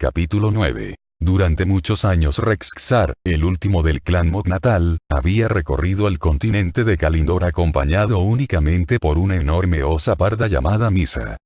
Capítulo 9. Durante muchos años Rexxar, el último del clan Mognatal, había recorrido el continente de Kalindor acompañado únicamente por una enorme osa parda llamada Misa.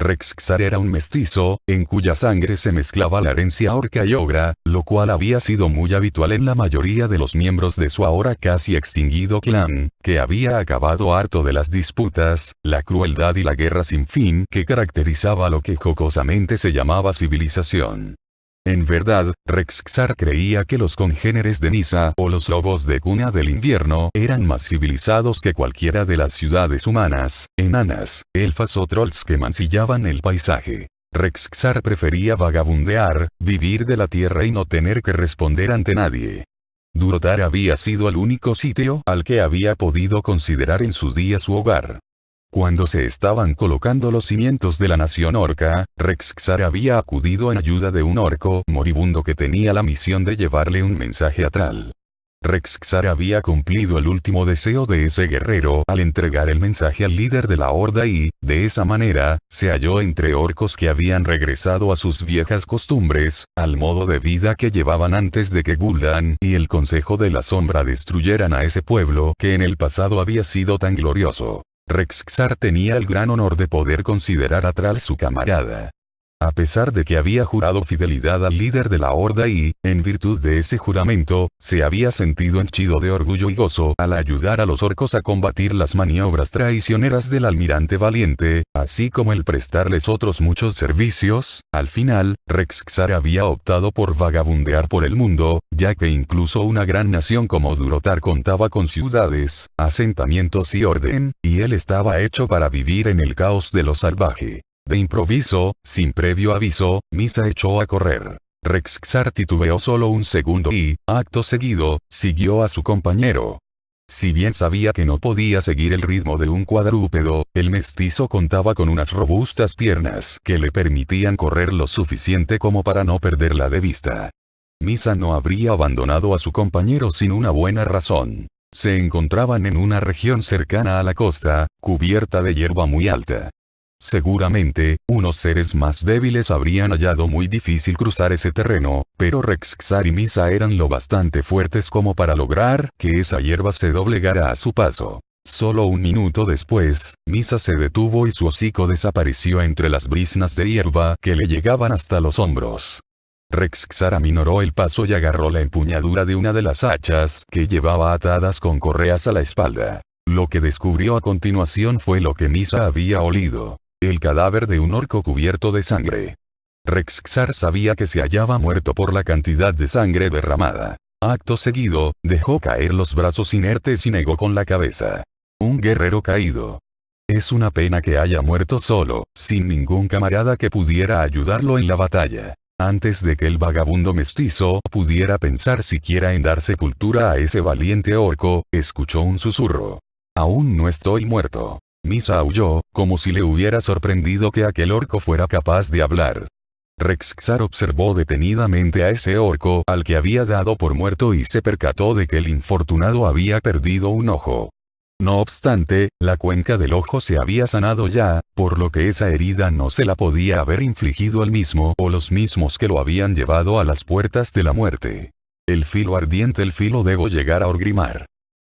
Rexxar era un mestizo, en cuya sangre se mezclaba la herencia orca y ogra, lo cual había sido muy habitual en la mayoría de los miembros de su ahora casi extinguido clan, que había acabado harto de las disputas, la crueldad y la guerra sin fin que caracterizaba lo que jocosamente se llamaba civilización. En verdad, Rexxar creía que los congéneres de Misa o los lobos de cuna del invierno eran más civilizados que cualquiera de las ciudades humanas, enanas, elfas o trolls que mancillaban el paisaje. Rexxar prefería vagabundear, vivir de la tierra y no tener que responder ante nadie. Durotar había sido el único sitio al que había podido considerar en su día su hogar. Cuando se estaban colocando los cimientos de la nación orca, Rexxar había acudido en ayuda de un orco moribundo que tenía la misión de llevarle un mensaje a Thrall. Rexxar había cumplido el último deseo de ese guerrero al entregar el mensaje al líder de la horda y, de esa manera, se halló entre orcos que habían regresado a sus viejas costumbres, al modo de vida que llevaban antes de que Gul'dan y el Consejo de la Sombra destruyeran a ese pueblo que en el pasado había sido tan glorioso. Rexxar tenía el gran honor de poder considerar a Thrall su camarada. A pesar de que había jurado fidelidad al líder de la horda y, en virtud de ese juramento, se había sentido henchido de orgullo y gozo al ayudar a los orcos a combatir las maniobras traicioneras del almirante valiente, así como el prestarles otros muchos servicios, al final, Rexxar había optado por vagabundear por el mundo, ya que incluso una gran nación como Durotar contaba con ciudades, asentamientos y orden, y él estaba hecho para vivir en el caos de lo salvaje. De improviso, sin previo aviso, Misa echó a correr. Rexxar titubeó solo un segundo y, acto seguido, siguió a su compañero. Si bien sabía que no podía seguir el ritmo de un cuadrúpedo, el mestizo contaba con unas robustas piernas que le permitían correr lo suficiente como para no perderla de vista. Misa no habría abandonado a su compañero sin una buena razón. Se encontraban en una región cercana a la costa, cubierta de hierba muy alta. Seguramente, unos seres más débiles habrían hallado muy difícil cruzar ese terreno, pero Rexxar y Misa eran lo bastante fuertes como para lograr que esa hierba se doblegara a su paso. Solo un minuto después, Misa se detuvo y su hocico desapareció entre las briznas de hierba que le llegaban hasta los hombros. Rexxar aminoró el paso y agarró la empuñadura de una de las hachas que llevaba atadas con correas a la espalda. Lo que descubrió a continuación fue lo que Misa había olido. El cadáver de un orco cubierto de sangre. Rexxar sabía que se hallaba muerto por la cantidad de sangre derramada. Acto seguido, dejó caer los brazos inertes y negó con la cabeza. Un guerrero caído. Es una pena que haya muerto solo, sin ningún camarada que pudiera ayudarlo en la batalla. Antes de que el vagabundo mestizo pudiera pensar siquiera en dar sepultura a ese valiente orco, escuchó un susurro. Aún no estoy muerto. Misa aulló, como si le hubiera sorprendido que aquel orco fuera capaz de hablar. Rexxar observó detenidamente a ese orco al que había dado por muerto y se percató de que el infortunado había perdido un ojo. No obstante, la cuenca del ojo se había sanado ya, por lo que esa herida no se la podía haber infligido él mismo o los mismos que lo habían llevado a las puertas de la muerte. El filo ardiente, el filo debo llegar a Orgrimmar.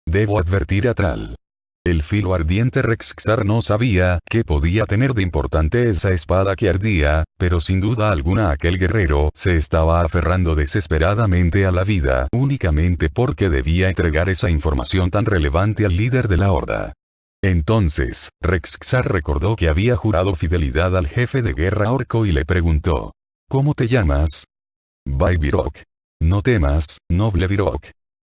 Debo advertir a Thrall. El filo ardiente. Rexxar no sabía qué podía tener de importante esa espada que ardía, pero sin duda alguna aquel guerrero se estaba aferrando desesperadamente a la vida únicamente porque debía entregar esa información tan relevante al líder de la horda. Entonces, Rexxar recordó que había jurado fidelidad al jefe de guerra orco y le preguntó: ¿Cómo te llamas? Vai Virok. No temas, noble Virok.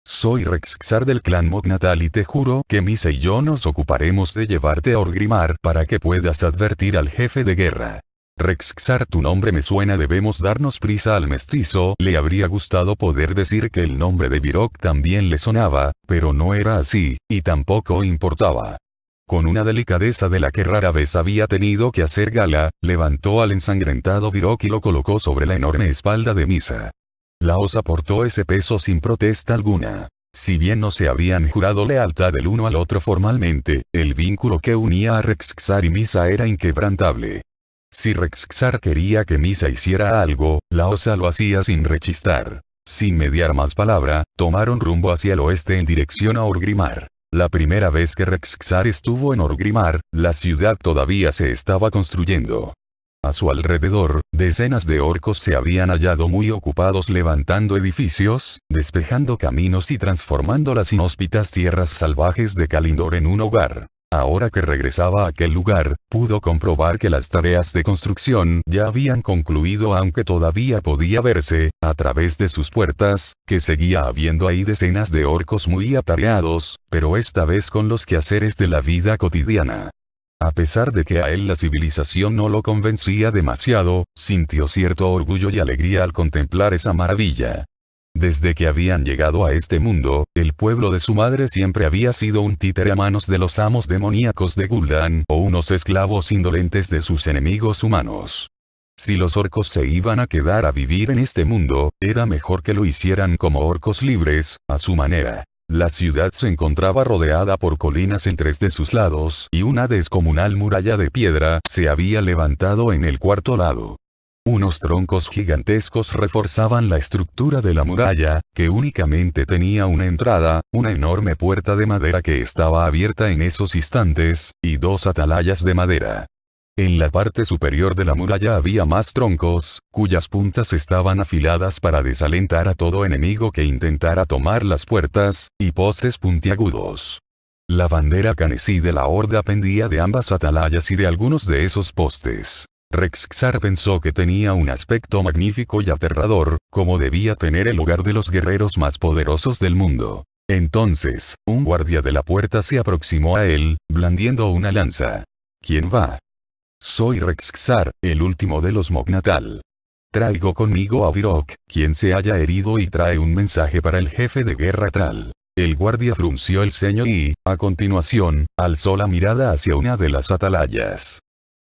Soy Rexxar del clan Mognatal y te juro que Misa y yo nos ocuparemos de llevarte a Orgrimmar para que puedas advertir al jefe de guerra. Rexxar, tu nombre me suena, debemos darnos prisa. Al mestizo le habría gustado poder decir que el nombre de Virok también le sonaba, pero no era así, y tampoco importaba. Con una delicadeza de la que rara vez había tenido que hacer gala, levantó al ensangrentado Virok y lo colocó sobre la enorme espalda de Misa. La osa portó ese peso sin protesta alguna. Si bien no se habían jurado lealtad el uno al otro formalmente, el vínculo que unía a Rexxar y Misa era inquebrantable. Si Rexxar quería que Misa hiciera algo, la osa lo hacía sin rechistar. Sin mediar más palabra, tomaron rumbo hacia el oeste en dirección a Orgrimmar. La primera vez que Rexxar estuvo en Orgrimmar, la ciudad todavía se estaba construyendo. A su alrededor, decenas de orcos se habían hallado muy ocupados levantando edificios, despejando caminos y transformando las inhóspitas tierras salvajes de Kalindor en un hogar. Ahora que regresaba a aquel lugar, pudo comprobar que las tareas de construcción ya habían concluido, aunque todavía podía verse, a través de sus puertas, que seguía habiendo ahí decenas de orcos muy atareados, pero esta vez con los quehaceres de la vida cotidiana. A pesar de que a él la civilización no lo convencía demasiado, sintió cierto orgullo y alegría al contemplar esa maravilla. Desde que habían llegado a este mundo, el pueblo de su madre siempre había sido un títere a manos de los amos demoníacos de Gul'dan o unos esclavos indolentes de sus enemigos humanos. Si los orcos se iban a quedar a vivir en este mundo, era mejor que lo hicieran como orcos libres, a su manera. La ciudad se encontraba rodeada por colinas en tres de sus lados y una descomunal muralla de piedra se había levantado en el cuarto lado. Unos troncos gigantescos reforzaban la estructura de la muralla, que únicamente tenía una entrada, una enorme puerta de madera que estaba abierta en esos instantes, y dos atalayas de madera. En la parte superior de la muralla había más troncos, cuyas puntas estaban afiladas para desalentar a todo enemigo que intentara tomar las puertas, y postes puntiagudos. La bandera canesí de la horda pendía de ambas atalayas y de algunos de esos postes. Rexxar pensó que tenía un aspecto magnífico y aterrador, como debía tener el hogar de los guerreros más poderosos del mundo. Entonces, un guardia de la puerta se aproximó a él, blandiendo una lanza. ¿Quién va? Soy Rexxar, el último de los Mognatal. Traigo conmigo a Virok, quien se haya herido y trae un mensaje para el jefe de guerra Thrall. El guardia frunció el ceño y, a continuación, alzó la mirada hacia una de las atalayas.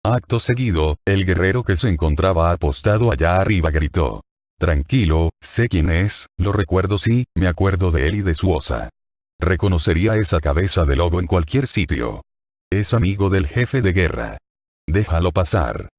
Acto seguido, el guerrero que se encontraba apostado allá arriba gritó. Tranquilo, sé quién es, lo recuerdo, sí, me acuerdo de él y de su osa. Reconocería esa cabeza de lobo en cualquier sitio. Es amigo del jefe de guerra. Déjalo pasar.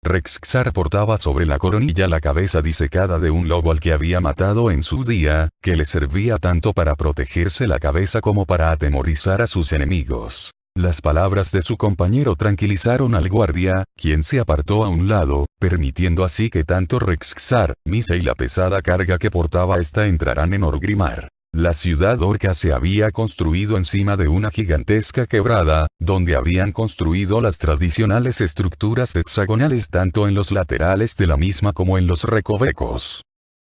Rexxar portaba sobre la coronilla la cabeza disecada de un lobo al que había matado en su día, que le servía tanto para protegerse la cabeza como para atemorizar a sus enemigos. Las palabras de su compañero tranquilizaron al guardia, quien se apartó a un lado, permitiendo así que tanto Rexxar, Misa y la pesada carga que portaba ésta entraran en Orgrimmar. La ciudad orca se había construido encima de una gigantesca quebrada, donde habían construido las tradicionales estructuras hexagonales tanto en los laterales de la misma como en los recovecos.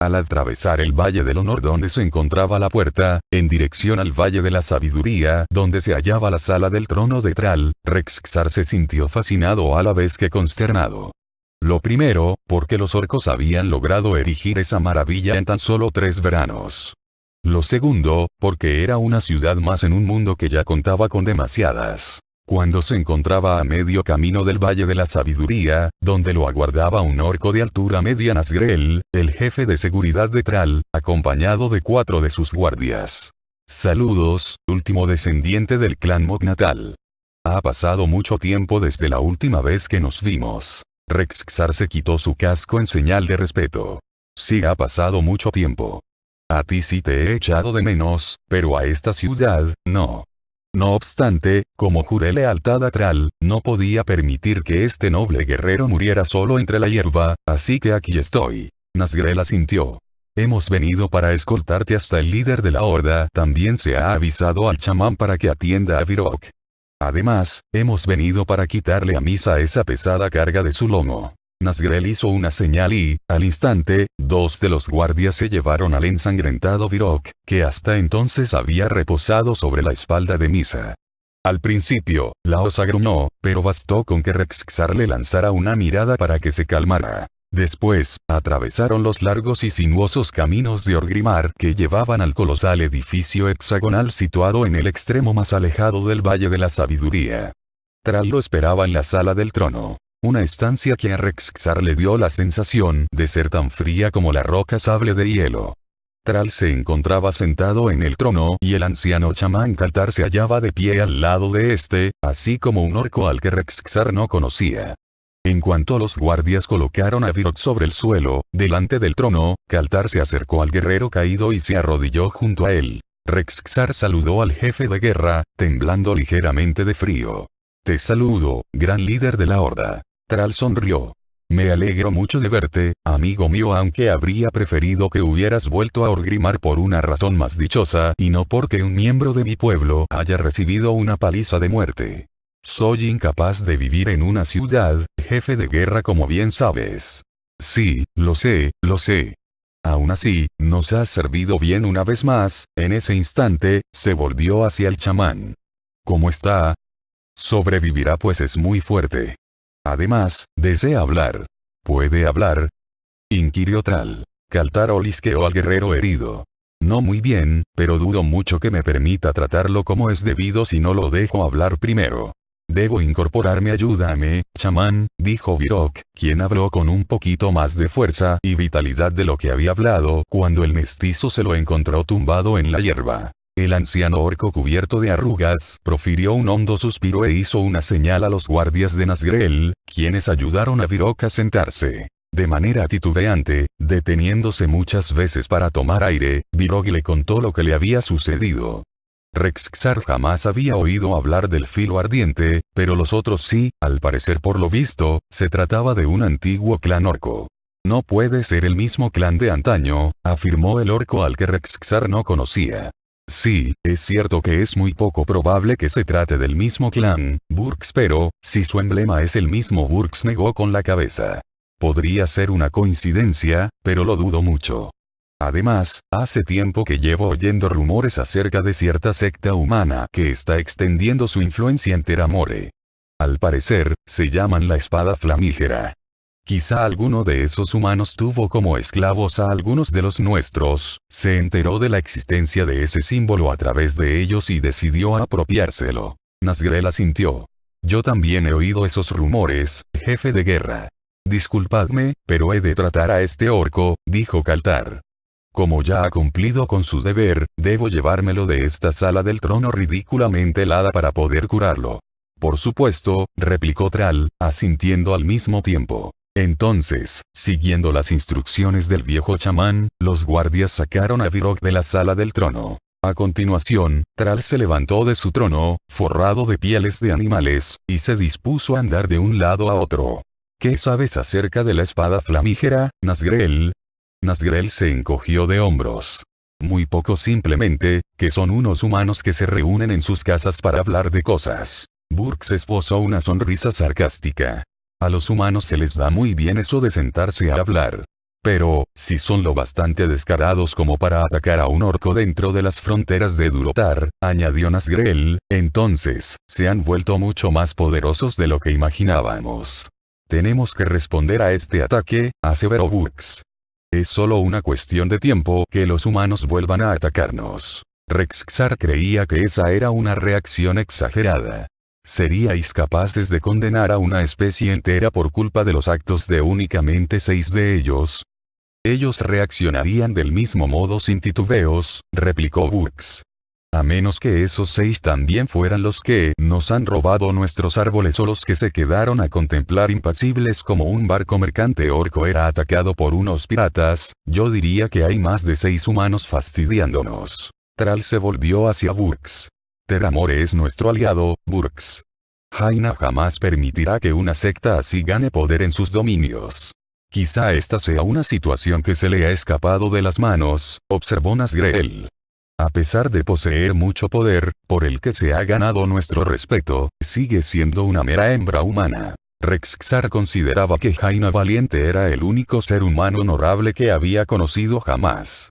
Al atravesar el Valle del Honor donde se encontraba la puerta, en dirección al Valle de la Sabiduría donde se hallaba la sala del trono de Thrall, Rexxar se sintió fascinado a la vez que consternado. Lo primero, porque los orcos habían logrado erigir esa maravilla en tan solo 3 veranos. Lo segundo, porque era una ciudad más en un mundo que ya contaba con demasiadas. Cuando se encontraba a medio camino del Valle de la Sabiduría, donde lo aguardaba un orco de altura media Nazgrel, el jefe de seguridad de Thrall, acompañado de 4 de sus guardias. Saludos, último descendiente del clan Mognatal. Ha pasado mucho tiempo desde la última vez que nos vimos. Rexxar se quitó su casco en señal de respeto. Sí, ha pasado mucho tiempo. A ti sí te he echado de menos, pero a esta ciudad, no. No obstante, como juré lealtad a Thrall, no podía permitir que este noble guerrero muriera solo entre la hierba, así que aquí estoy. Nazgrel asintió. Hemos venido para escoltarte hasta el líder de la horda. También se ha avisado al chamán para que atienda a Virok. Además, hemos venido para quitarle a Misa esa pesada carga de su lomo. Nazgrel hizo una señal y, al instante, 2 de los guardias se llevaron al ensangrentado Virok, que hasta entonces había reposado sobre la espalda de Misa. Al principio, la osa gruñó, pero bastó con que Rexxar le lanzara una mirada para que se calmara. Después, atravesaron los largos y sinuosos caminos de Orgrimmar que llevaban al colosal edificio hexagonal situado en el extremo más alejado del Valle de la Sabiduría. Thrall lo esperaba en la sala del trono. Una estancia que a Rexxar le dio la sensación de ser tan fría como la roca sable de hielo. Thrall se encontraba sentado en el trono y el anciano chamán Kaltar se hallaba de pie al lado de este, así como un orco al que Rexxar no conocía. En cuanto los guardias colocaron a Virok sobre el suelo, delante del trono, Kaltar se acercó al guerrero caído y se arrodilló junto a él. Rexxar saludó al jefe de guerra, temblando ligeramente de frío. «Te saludo, gran líder de la horda». Thrall sonrió. «Me alegro mucho de verte, amigo mío, aunque habría preferido que hubieras vuelto a Orgrimmar por una razón más dichosa y no porque un miembro de mi pueblo haya recibido una paliza de muerte. Soy incapaz de vivir en una ciudad, jefe de guerra, como bien sabes». «Sí, lo sé, lo sé. Aún así, nos has servido bien una vez más». En ese instante, se volvió hacia el chamán. «¿Cómo está?» «Sobrevivirá, pues es muy fuerte. Además, desea hablar». «¿Puede hablar?», inquirió Thrall. Kaltar olisqueó al guerrero herido. «No muy bien, pero dudo mucho que me permita tratarlo como es debido si no lo dejo hablar primero». «Debo incorporarme, ayúdame, chamán», dijo Virok, quien habló con un poquito más de fuerza y vitalidad de lo que había hablado cuando el mestizo se lo encontró tumbado en la hierba. El anciano orco cubierto de arrugas profirió un hondo suspiro e hizo una señal a los guardias de Nazgrel, quienes ayudaron a Virok a sentarse. De manera titubeante, deteniéndose muchas veces para tomar aire, Virok le contó lo que le había sucedido. Rexxar jamás había oído hablar del filo ardiente, pero los otros sí, al parecer. Por lo visto, se trataba de un antiguo clan orco. «No puede ser el mismo clan de antaño», afirmó el orco al que Rexxar no conocía. «Sí, es cierto que es muy poco probable que se trate del mismo clan, Burks, pero, si su emblema es el mismo». Burks negó con la cabeza. «Podría ser una coincidencia, pero lo dudo mucho. Además, hace tiempo que llevo oyendo rumores acerca de cierta secta humana que está extendiendo su influencia en Teramore. Al parecer, se llaman la Espada Flamígera. Quizá alguno de esos humanos tuvo como esclavos a algunos de los nuestros, se enteró de la existencia de ese símbolo a través de ellos y decidió apropiárselo». Nazgrel asintió. «Yo también he oído esos rumores, jefe de guerra». «Disculpadme, pero he de tratar a este orco», dijo Kaltar. «Como ya ha cumplido con su deber, debo llevármelo de esta sala del trono ridículamente helada para poder curarlo». «Por supuesto», replicó Thrall, asintiendo al mismo tiempo. Entonces, siguiendo las instrucciones del viejo chamán, los guardias sacaron a Virok de la sala del trono. A continuación, Thrall se levantó de su trono, forrado de pieles de animales, y se dispuso a andar de un lado a otro. «¿Qué sabes acerca de la espada flamígera, Nazgrel?». Nazgrel se encogió de hombros. «Muy poco, simplemente, que son unos humanos que se reúnen en sus casas para hablar de cosas». Burks esbozó una sonrisa sarcástica. «A los humanos se les da muy bien eso de sentarse a hablar. Pero, si son lo bastante descarados como para atacar a un orco dentro de las fronteras de Durotar», añadió Nazgrel, «entonces, se han vuelto mucho más poderosos de lo que imaginábamos. Tenemos que responder a este ataque», aseveró Burks. «Es solo una cuestión de tiempo que los humanos vuelvan a atacarnos». Rexxar creía que esa era una reacción exagerada. ¿Seríais capaces de condenar a una especie entera por culpa de los actos de únicamente 6 de ellos? «Ellos reaccionarían del mismo modo sin titubeos», replicó Burks. «A menos que esos 6 también fueran los que nos han robado nuestros árboles o los que se quedaron a contemplar impasibles como un barco mercante orco era atacado por unos piratas. Yo diría que hay más de 6 humanos fastidiándonos». Thrall se volvió hacia Burks. «Teramore es nuestro aliado, Burks. Jaina jamás permitirá que una secta así gane poder en sus dominios». «Quizá esta sea una situación que se le ha escapado de las manos», observó Nazgrel. «A pesar de poseer mucho poder, por el que se ha ganado nuestro respeto, sigue siendo una mera hembra humana». Rexxar consideraba que Jaina Valiente era el único ser humano honorable que había conocido jamás.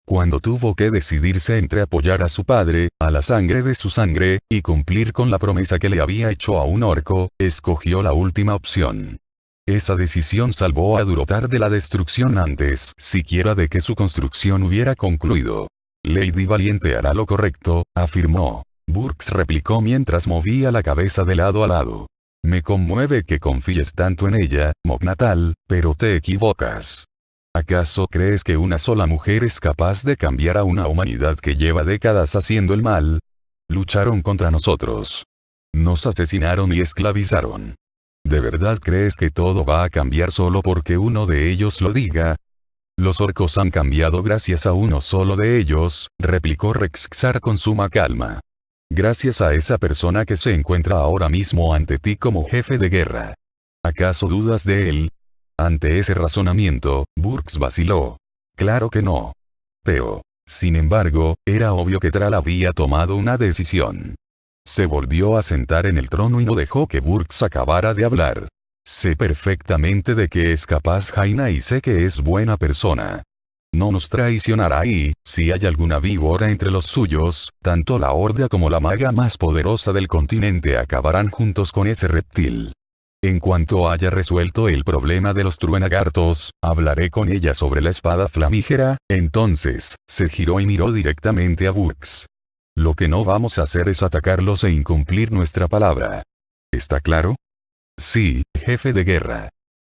Cuando tuvo que decidirse entre apoyar a su padre, a la sangre de su sangre, y cumplir con la promesa que le había hecho a un orco, escogió la última opción. Esa decisión salvó a Durotar de la destrucción antes siquiera de que su construcción hubiera concluido. «Lady Valiente hará lo correcto», afirmó. Burks replicó mientras movía la cabeza de lado a lado. «Me conmueve que confíes tanto en ella, Mognatal, pero te equivocas. ¿Acaso crees que una sola mujer es capaz de cambiar a una humanidad que lleva décadas haciendo el mal? Lucharon contra nosotros. Nos asesinaron y esclavizaron. ¿De verdad crees que todo va a cambiar solo porque uno de ellos lo diga? Los orcos han cambiado gracias a uno solo de ellos, replicó Rexxar con suma calma. Gracias a esa persona que se encuentra ahora mismo ante ti como jefe de guerra. ¿Acaso dudas de él? Ante ese razonamiento, Burks vaciló. Claro que no. Pero, sin embargo, era obvio que Thrall había tomado una decisión. Se volvió a sentar en el trono y no dejó que Burks acabara de hablar. Sé perfectamente de qué es capaz Jaina y sé que es buena persona. No nos traicionará y, si hay alguna víbora entre los suyos, tanto la horda como la maga más poderosa del continente acabarán juntos con ese reptil. En cuanto haya resuelto el problema de los truenagartos, hablaré con ella sobre la espada flamígera. Entonces, se giró y miró directamente a Burks. Lo que no vamos a hacer es atacarlos e incumplir nuestra palabra. ¿Está claro? Sí, jefe de guerra.